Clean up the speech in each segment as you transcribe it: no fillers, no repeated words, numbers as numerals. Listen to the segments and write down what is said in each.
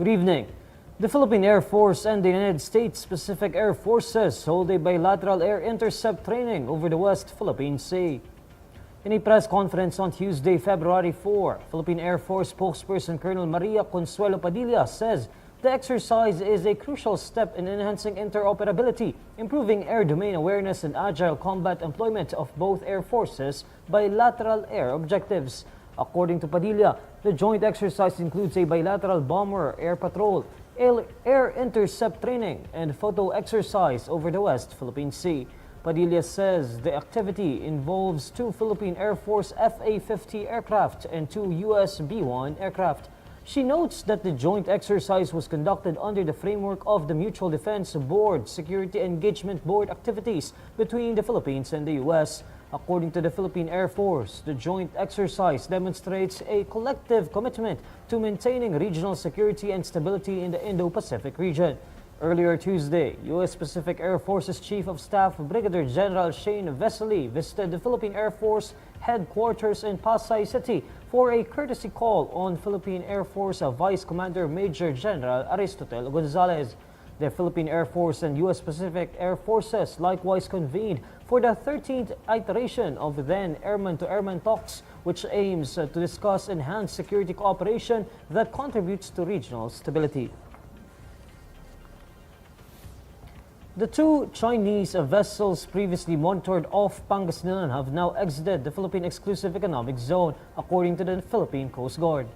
Good evening. The Philippine Air Force and the United States Pacific Air Forces hold a bilateral air intercept training over the West Philippine Sea. In a press conference on Tuesday, February 4, Philippine Air Force spokesperson Colonel Maria Consuelo Padilla says the exercise is a crucial step in enhancing interoperability, improving air domain awareness, and agile combat employment of both air forces' bilateral air objectives. According to Padilla, the joint exercise includes a bilateral bomber air patrol, air intercept training, and photo exercise over the West Philippine Sea. Padilla says the activity involves 2 Philippine Air Force FA-50 aircraft and 2 US B-1 aircraft. She notes that the joint exercise was conducted under the framework of the Mutual Defense Board Security Engagement Board activities between the Philippines and the US. According to the Philippine Air Force, the joint exercise demonstrates a collective commitment to maintaining regional security and stability in the Indo-Pacific region. Earlier Tuesday, U.S. Pacific Air Forces Chief of Staff Brigadier General Shane Vesely visited the Philippine Air Force headquarters in Pasay City for a courtesy call on Philippine Air Force Vice Commander Major General Aristotel Gonzalez. The Philippine Air Force and U.S. Pacific Air Forces likewise convened for the 13th iteration of then airman-to-airman talks, which aims to discuss enhanced security cooperation that contributes to regional stability. The 2 Chinese vessels previously monitored off Pangasinan have now exited the Philippine Exclusive Economic Zone, according to the Philippine Coast Guard.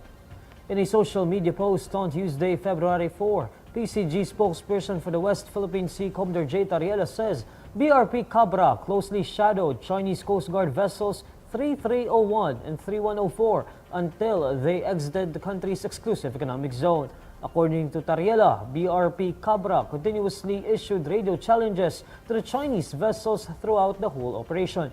In a social media post on Tuesday, February 4, PCG spokesperson for the West Philippine Sea, Commodore J. Tariela, says BRP Cabra closely shadowed Chinese Coast Guard vessels 3301 and 3104 until they exited the country's exclusive economic zone. According to Tariela, BRP Cabra continuously issued radio challenges to the Chinese vessels throughout the whole operation.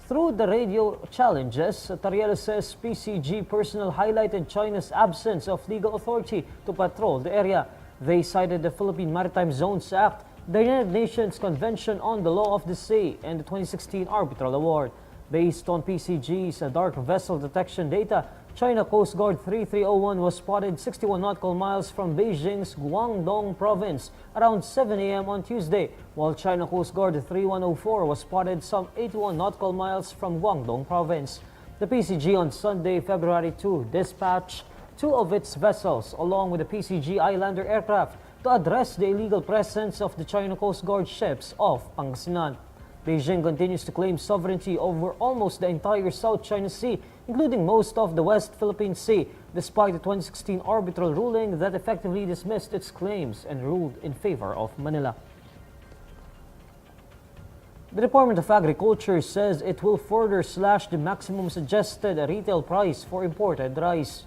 Through the radio challenges, Tariela says PCG personnel highlighted China's absence of legal authority to patrol the area. They cited the Philippine Maritime Zones Act, the United Nations Convention on the Law of the Sea, and the 2016 Arbitral Award. Based on PCG's dark vessel detection data, China Coast Guard 3301 was spotted 61 nautical miles from Beijing's Guangdong province around 7 a.m. on Tuesday, while China Coast Guard 3104 was spotted some 81 nautical miles from Guangdong province. The PCG on Sunday, February 2, dispatched 2 of its vessels along with the PCG Islander aircraft to address the illegal presence of the China Coast Guard ships off Pangasinan. Beijing continues to claim sovereignty over almost the entire South China Sea, including most of the West Philippine Sea, despite the 2016 arbitral ruling that effectively dismissed its claims and ruled in favor of Manila. The Department of Agriculture says it will further slash the maximum suggested retail price for imported rice.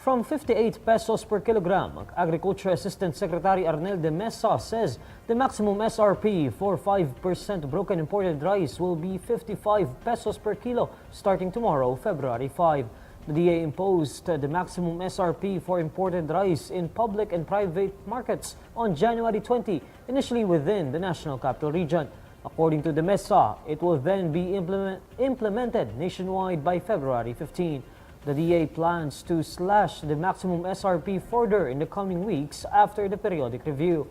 From 58 pesos per kilogram, Agriculture Assistant Secretary Arnel de Mesa says the maximum SRP for 5% broken imported rice will be 55 pesos per kilo starting tomorrow, February 5. The DA imposed the maximum SRP for imported rice in public and private markets on January 20, initially within the National Capital Region. According to de Mesa, it will then be implemented nationwide by February 15. The DA plans to slash the maximum SRP further in the coming weeks after the periodic review.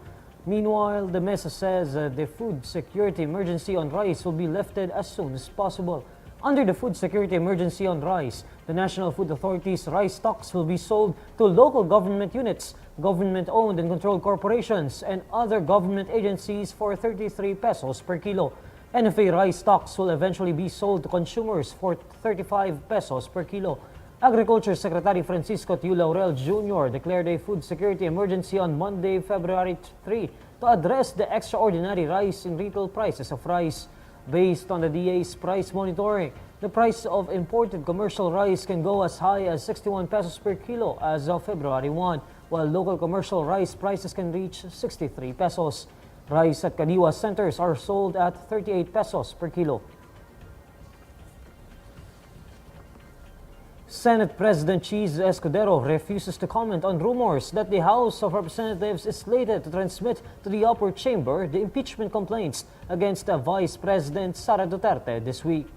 Meanwhile, de Mesa says the food security emergency on rice will be lifted as soon as possible. Under the food security emergency on rice, the National Food Authority's rice stocks will be sold to local government units, government-owned and controlled corporations, and other government agencies for 33 pesos per kilo. NFA rice stocks will eventually be sold to consumers for 35 pesos per kilo. Agriculture Secretary Francisco Tiu Laurel Jr. declared a food security emergency on Monday, February 3 to address the extraordinary rise in retail prices of rice. Based on the DA's price monitoring, the price of imported commercial rice can go as high as 61 pesos per kilo as of February 1, while local commercial rice prices can reach 63 pesos. Rice at Kadiwa centers are sold at 38 pesos per kilo. Senate President Cheese Escudero refuses to comment on rumors that the House of Representatives is slated to transmit to the upper chamber the impeachment complaints against Vice President Sara Duterte this week.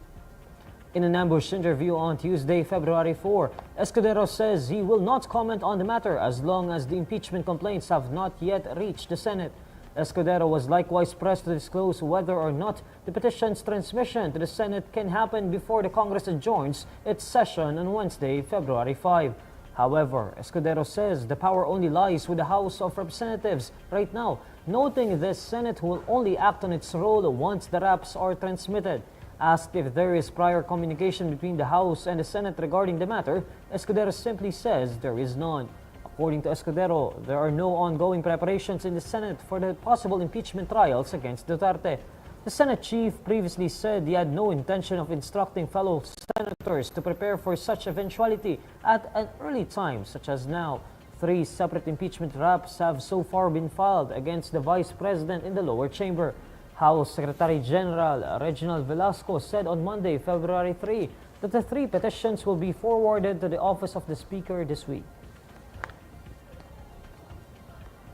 In an ambush interview on Tuesday, February 4, Escudero says he will not comment on the matter as long as the impeachment complaints have not yet reached the Senate. Escudero was likewise pressed to disclose whether or not the petition's transmission to the Senate can happen before the Congress adjourns its session on Wednesday, February 5. However, Escudero says the power only lies with the House of Representatives right now, noting the Senate will only act on its role once the raps are transmitted. Asked if there is prior communication between the House and the Senate regarding the matter, Escudero simply says there is none. According to Escudero, there are no ongoing preparations in the Senate for the possible impeachment trials against Duterte. The Senate chief previously said he had no intention of instructing fellow senators to prepare for such eventuality at an early time such as now. 3 separate impeachment raps have so far been filed against the Vice President in the lower chamber. House Secretary General Reginald Velasco said on Monday, February 3, that the 3 petitions will be forwarded to the office of the Speaker this week.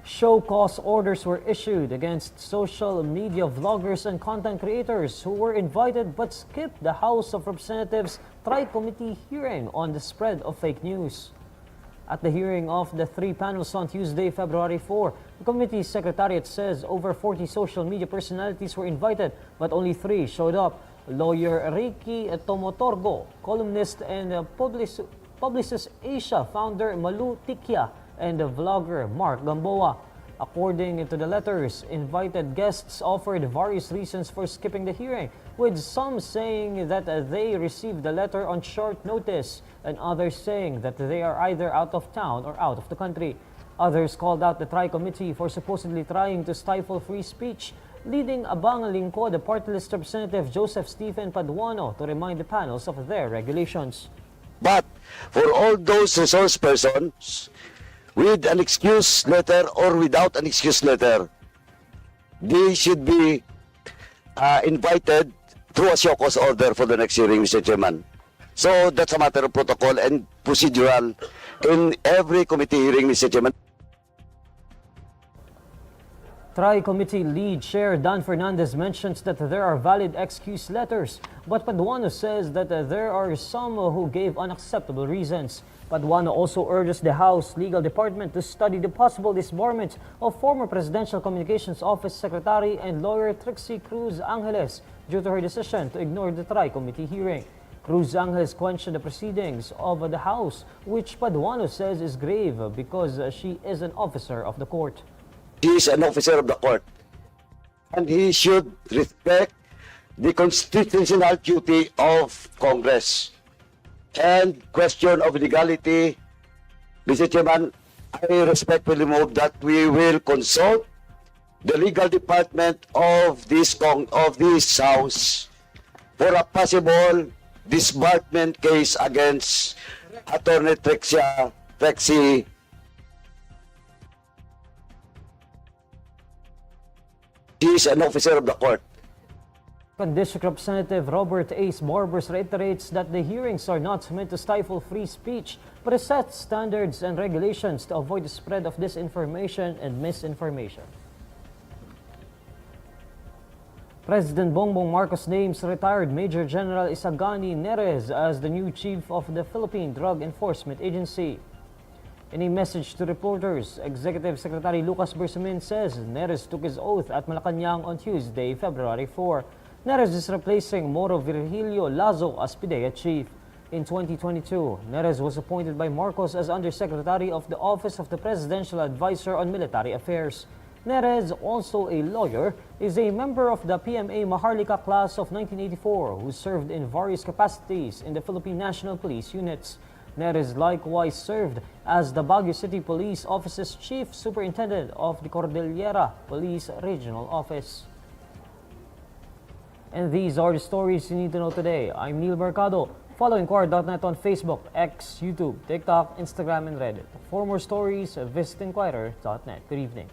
Show cause orders were issued against social media vloggers and content creators who were invited but skipped the House of Representatives Tri-Committee hearing on the spread of fake news. At the hearing of the 3 panels on Tuesday, February 4, the committee's secretariat says over 40 social media personalities were invited, but only 3 showed up. Lawyer Ricky Tomotorgo, columnist and Publicis Asia founder Malu Tikia, and the vlogger Mark Gamboa. According to the letters, invited guests offered various reasons for skipping the hearing, with some saying that they received the letter on short notice and others saying that they are either out of town or out of the country. Others called out the Tri-Committee for supposedly trying to stifle free speech, leading Abang Lingkod, the party list representative Joseph Stephen Paduano, to remind the panels of their regulations. But for all those resource persons, with an excuse letter or without an excuse letter, they should be invited through a show cause order for the next hearing, Mr. Chairman. So that's a matter of protocol and procedural in every committee hearing, Mr. Chairman. Tri-Committee Lead Chair Dan Fernandez mentions that there are valid excuse letters, but Paduano says that there are some who gave unacceptable reasons. Paduano also urges the House Legal Department to study the possible disbarment of former Presidential Communications Office Secretary and lawyer Trixie Cruz Angeles due to her decision to ignore the Tri-Committee hearing. Cruz Angeles questioned the proceedings of the House, which Paduano says is grave because she is an officer of the court. He is an officer of the court, and he should respect the constitutional duty of Congress. And question of legality, Mr. Chairman, I respectfully move that we will consult the legal department of this House for a possible disbarment case against Attorney Trixie. He is an officer of the court. District Representative Robert Ace Barbers reiterates that the hearings are not meant to stifle free speech, but to set standards and regulations to avoid the spread of disinformation and misinformation. President Bongbong Marcos names retired Major General Isagani Nerez as the new chief of the Philippine Drug Enforcement Agency. In a message to reporters, Executive Secretary Lucas Bersamin says Nerez took his oath at Malacanang on Tuesday, February 4. Nerez is replacing Moro Virgilio Lazo as PDEA chief. In 2022, Nerez was appointed by Marcos as Undersecretary of the Office of the Presidential Advisor on Military Affairs. Nerez, also a lawyer, is a member of the PMA Maharlika class of 1984 who served in various capacities in the Philippine National Police units. Nerez likewise served as the Baguio City Police Office's Chief Superintendent of the Cordillera Police Regional Office. And these are the stories you need to know today. I'm Neil Mercado. Follow INQUIRER.net on Facebook, X, YouTube, TikTok, Instagram, and Reddit. For more stories, visit INQUIRER.net. Good evening.